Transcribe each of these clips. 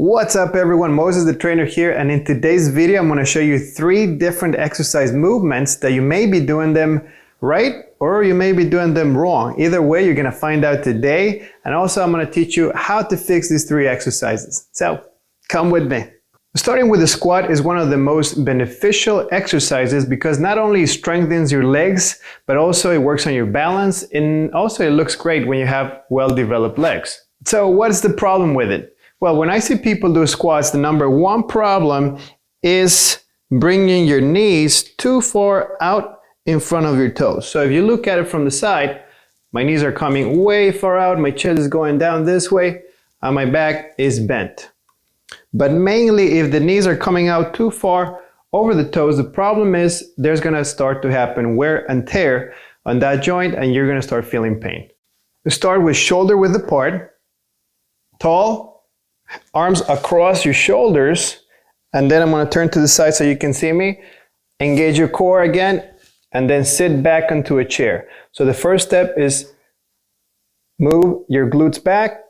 What's up everyone, Moses the trainer here, and in today's video I'm going to show you 3 different exercise movements that you may be doing them right or you may be doing them wrong. Either way, you're going to find out today, and also I'm going to teach you how to fix these 3 exercises. So come with me. Starting with the squat is one of the most beneficial exercises because not only it strengthens your legs, but also it works on your balance, and also it looks great when you have well-developed legs. So what's the problem with it? Well, when I see people do squats, the number 1 problem is bringing your knees too far out in front of your toes. So if you look at it from the side, my knees are coming way far out, my chest is going down this way, and my back is bent. But mainly if the knees are coming out too far over the toes, the problem is there's going to start to happen wear and tear on that joint, and you're going to start feeling pain. We start with shoulder width apart, tall, arms across your shoulders, and then I'm going to turn to the side so you can see me. Engage your core again, and then sit back onto a chair. So the first step is move your glutes back,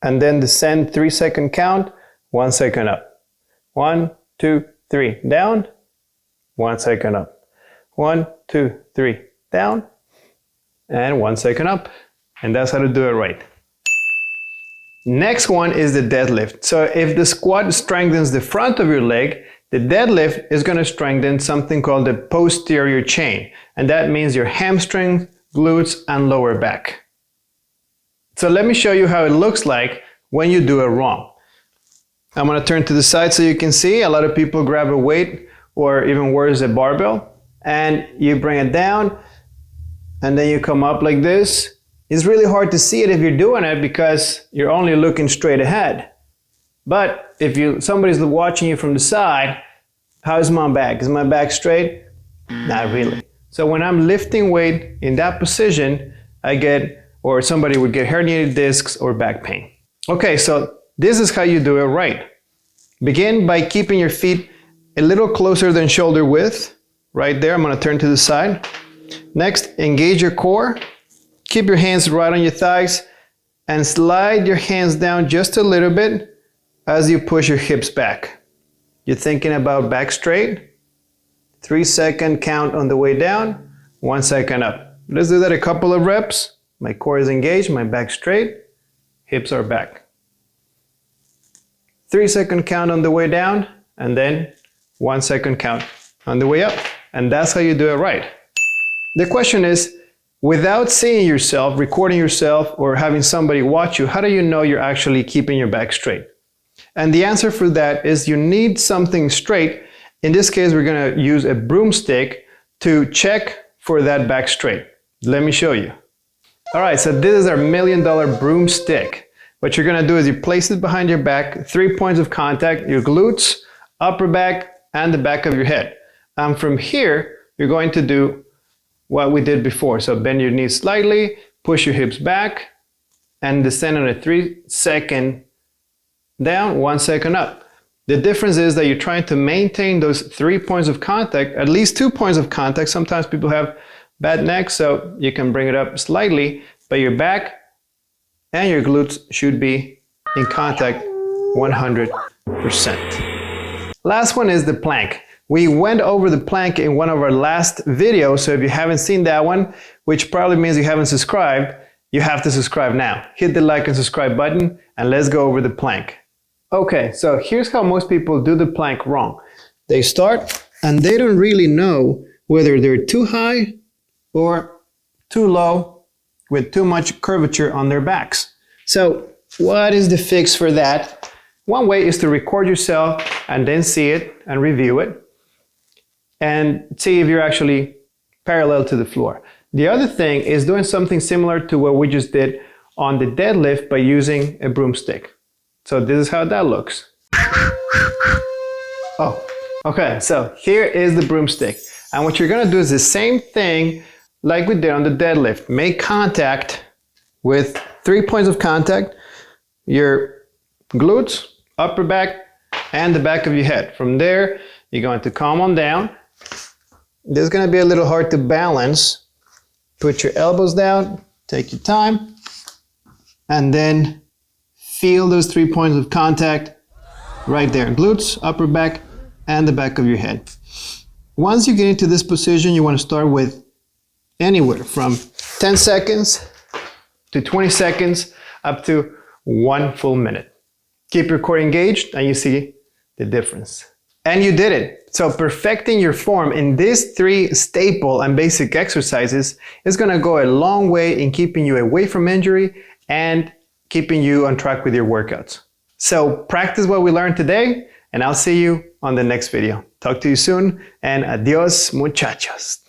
and then descend 3-second count, 1 second up. 1, 2, 3, down, 1 second up. 1, 2, 3, down, and 1 second up. And that's how to do it right. Next one is the deadlift. So if the squat strengthens the front of your leg, the deadlift is going to strengthen something called the posterior chain. And that means your hamstring, glutes, and lower back. So let me show you how it looks like when you do it wrong. I'm going to turn to the side so you can see. A lot of people grab a weight, or even worse, a barbell, and you bring it down, and then you come up like this. It's really hard to see it if you're doing it because you're only looking straight ahead. But if somebody's watching you from the side, how's my back? Is my back straight? Not really. So when I'm lifting weight in that position, somebody would get herniated discs or back pain. Okay, so this is how you do it right. Begin by keeping your feet a little closer than shoulder width. Right there, I'm going to turn to the side. Next, engage your core. Keep your hands right on your thighs and slide your hands down just a little bit as you push your hips back. You're thinking about back straight. 3-second count on the way down, 1 second up. Let's do that a couple of reps. My core is engaged, my back straight, hips are back. 3-second count on the way down, and then 1 second count on the way up. And that's how you do it right. The question is, without seeing yourself, recording yourself, or having somebody watch you, how do you know you're actually keeping your back straight? And the answer for that is you need something straight. In this case, we're going to use a broomstick to check for that back straight. Let me show you. All right, so this is our $1 million broomstick. What you're going to do is you place it behind your back, 3 points of contact, your glutes, upper back, and the back of your head. And from here, you're going to do what we did before. So bend your knees slightly, push your hips back, and descend on a 3-second down, 1 second up. The difference is that you're trying to maintain those 3 points of contact, at least 2 points of contact. Sometimes people have bad necks, so you can bring it up slightly, but your back and your glutes should be in contact 100%. Last one is the plank. We went over the plank in one of our last videos, so if you haven't seen that one, which probably means you haven't subscribed, you have to subscribe now. Hit the like and subscribe button, and let's go over the plank. Okay, so here's how most people do the plank wrong. They start, and they don't really know whether they're too high or too low with too much curvature on their backs. So what is the fix for that? One way is to record yourself and then see it and review it, and see if you're actually parallel to the floor. The other thing is doing something similar to what we just did on the deadlift by using a broomstick. So this is how that looks. Oh, okay, so here is the broomstick. And what you're gonna do is the same thing like we did on the deadlift. Make contact with 3 points of contact, your glutes, upper back, and the back of your head. From there, you're going to calm on down. This is going to be a little hard to balance. Put your elbows down, take your time, and then feel those 3 points of contact right there, glutes, upper back, and the back of your head. Once you get into this position, you want to start with anywhere from 10 seconds to 20 seconds up to 1 full minute. Keep your core engaged and you see the difference. And you did it. So perfecting your form in these 3 staple and basic exercises is going to go a long way in keeping you away from injury and keeping you on track with your workouts. So practice what we learned today, and I'll see you on the next video. Talk to you soon, and adios muchachos.